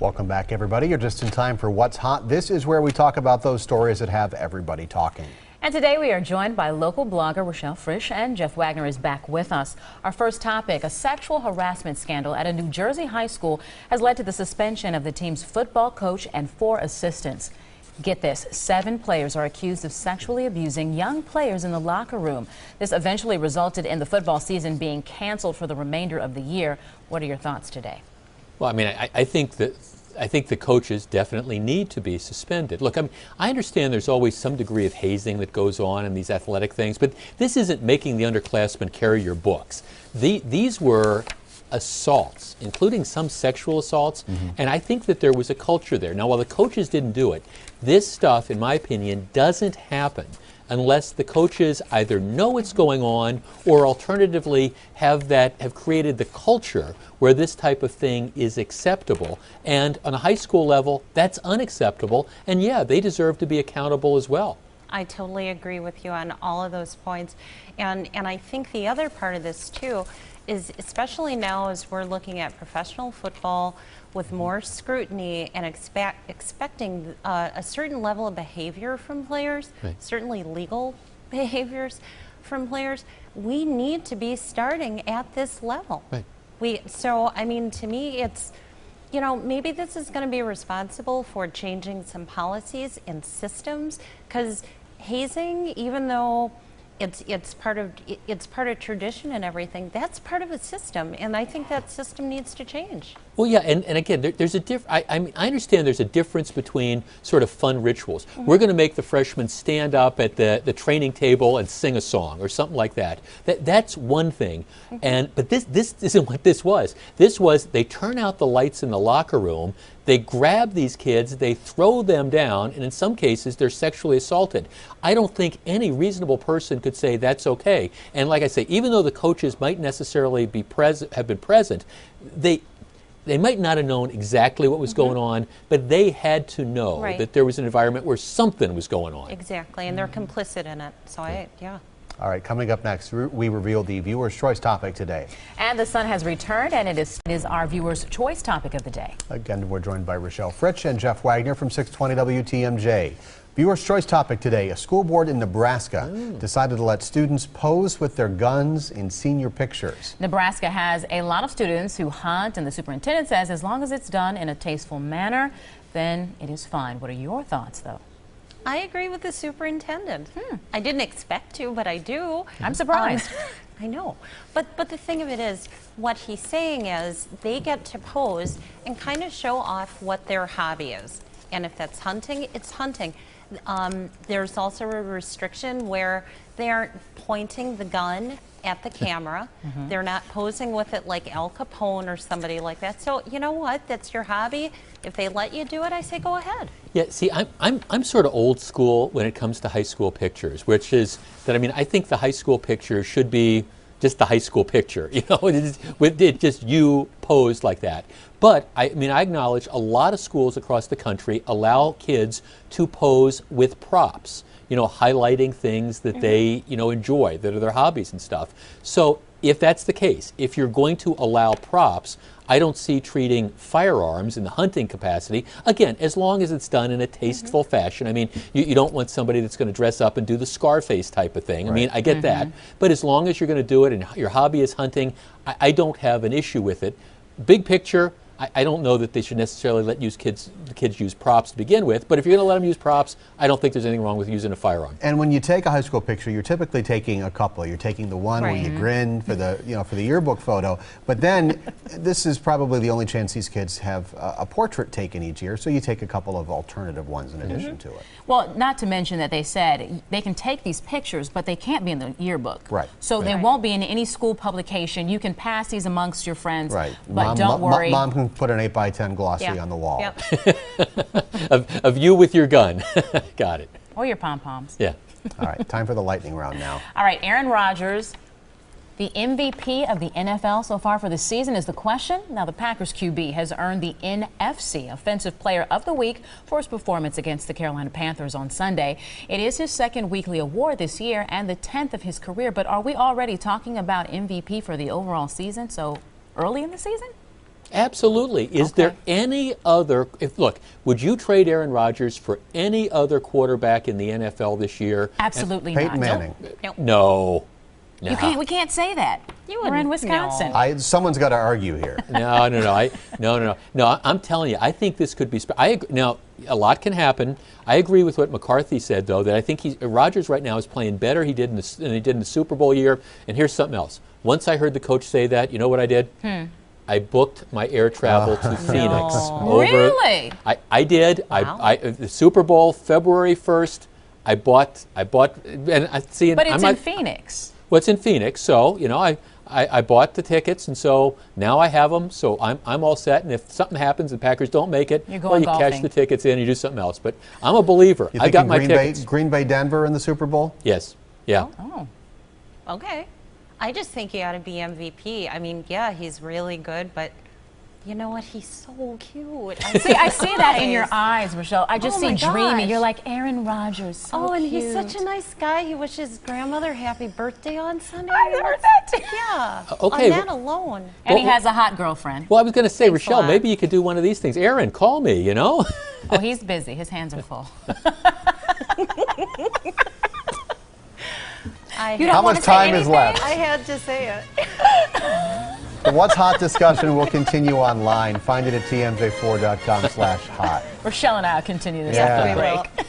Welcome back, everybody. You're just in time for What's Hot. This is where we talk about those stories that have everybody talking. And today we are joined by local blogger Rochelle Fritsch, and Jeff Wagner is back with us. Our first topic, a sexual harassment scandal at a New Jersey high school has led to the suspension of the team's football coach and 4 assistants. Get this, 7 players are accused of sexually abusing young players in the locker room. This eventually resulted in the football season being canceled for the remainder of the year. What are your thoughts today? Well, I mean, I think the coaches definitely need to be suspended. Look, I understand there's always some degree of hazing that goes on in these athletic things, but this isn't making the underclassmen carry your books. These were assaults, including some sexual assaults, and I think that there was a culture there. Now, while the coaches didn't do it, this stuff, in my opinion, doesn't happen unless the coaches either know what's going on or alternatively have created the culture where this type of thing is acceptable. And on a high school level, that's unacceptable. And yeah, they deserve to be accountable as well. I totally agree with you on all of those points. And I think the other part of this too is, especially now as we're looking at professional football with more scrutiny and expecting a certain level of behavior from players, certainly legal behaviors from players, we need to be starting at this level. So, I mean, to me, it's, you know, maybe this is going to be responsible for changing some policies and systems, because hazing, even though it's part of tradition and everything, that's part of a system, and I think that system needs to change. Well, yeah, and again, there's a I mean, I understand there's a difference between sort of fun rituals. We're going to make the freshmen stand up at the training table and sing a song or something like that. That's one thing. But this isn't what this was. This was, they turn out the lights in the locker room, they grab these kids, they throw them down, and in some cases they're sexually assaulted. I don't think any reasonable person could say that's okay. And like I say, even though the coaches might necessarily be have been present, they might not have known exactly what was going on, but they had to know that there was an environment where something was going on. Exactly, and they're complicit in it. So yeah. All right, coming up next, we reveal the Viewer's Choice topic today. And the sun has returned, and it is our Viewer's Choice topic of the day. Again, we're joined by Rochelle Fritsch and Jeff Wagner from 620 WTMJ. Viewer's Choice topic today, a school board in Nebraska decided to let students pose with their guns in senior pictures. Nebraska has a lot of students who hunt, and the superintendent says as long as it's done in a tasteful manner, then it is fine. What are your thoughts, though? I agree with the superintendent. I didn't expect to, but I do. I'm surprised. I know. But the thing of it is, what he's saying is they get to pose and kind of show off what their hobby is. And if that's hunting, it's hunting. There's also a restriction where they aren't pointing the gun at the camera. They're not posing with it like Al Capone or somebody like that. So you know what? That's your hobby. If they let you do it, I say go ahead. Yeah, see, I'm sort of old school when it comes to high school pictures, which is that, I mean, I think the high school picture should be just the high school picture, you know, it just you posed like that. But I mean, I acknowledge a lot of schools across the country allow kids to pose with props, you know, highlighting things that they, you know, enjoy, that are their hobbies and stuff. So if that's the case, if you're going to allow props, I don't see treating firearms in the hunting capacity, again, as long as it's done in a tasteful fashion. I mean, you don't want somebody that's going to dress up and do the Scarface type of thing. I mean, I get that. But as long as you're going to do it and your hobby is hunting, I don't have an issue with it. Big picture, I don't know that they should necessarily let the kids use props to begin with, but if you're going to let them use props, I don't think there's anything wrong with using a firearm. And when you take a high school picture, you're typically taking a couple. You're taking the one where you grin for the, you know, for the yearbook photo, but then this is probably the only chance these kids have a portrait taken each year, so you take a couple of alternative ones in addition to it. Well, not to mention that they said they can take these pictures, but they can't be in the yearbook. So they won't be in any school publication. You can pass these amongst your friends, but don't worry. Mom can put an 8x10 glossy on the wall. of you with your gun. Got it. Or your pom-poms. Yeah. All right, time for the lightning round now. All right, Aaron Rodgers, the MVP of the NFL so far for the season is the question. Now, the Packers QB has earned the NFC Offensive Player of the Week for his performance against the Carolina Panthers on Sunday. It is his second weekly award this year and the 10th of his career, but are we already talking about MVP for the overall season so early in the season? Absolutely. Is there any other, look, would you trade Aaron Rodgers for any other quarterback in the NFL this year? Absolutely Peyton not. Manning. Nope. No. You can't. We can't say that. We're in Wisconsin. No. Someone's got to argue here. No. I'm telling you, I think this could be. Now, a lot can happen. I agree with what McCarthy said, though, that I think Rodgers right now is playing better than he did in the Super Bowl year. And here's something else. Once I heard the coach say that, you know what I did? I booked my air travel to Phoenix. Really? I did. Wow. The Super Bowl, February 1st. I bought, and I see. But it's in Phoenix. Well, it's in Phoenix, so I bought the tickets, and so now I have them. So I'm all set. And if something happens, the Packers don't make it, You're going you golfing. cash the tickets in, you do something else. But I'm a believer. You I got my Green tickets. Green Bay, Denver in the Super Bowl? Yes. Yeah. Oh. Okay. I just think he ought to be MVP. I mean, yeah, he's really good, but you know what? He's so cute. I see that in your eyes, Rochelle. I just Oh see my dreamy. gosh. You're like Aaron Rodgers. So and cute. he's such a nice guy. He wished his grandmother happy birthday on Sunday. I heard that too. Yeah. Okay, On that alone. And he has a hot girlfriend. Well, I was going to say, Thanks a Rochelle, lot. maybe you could do one of these things. Aaron, call me, you know? Oh, he's busy. His hands are full. How much time is left? I had to say it. The What's Hot discussion will continue online. Find it at tmj4.com/hot. Rochelle and I will continue this Yeah. after the We will. break.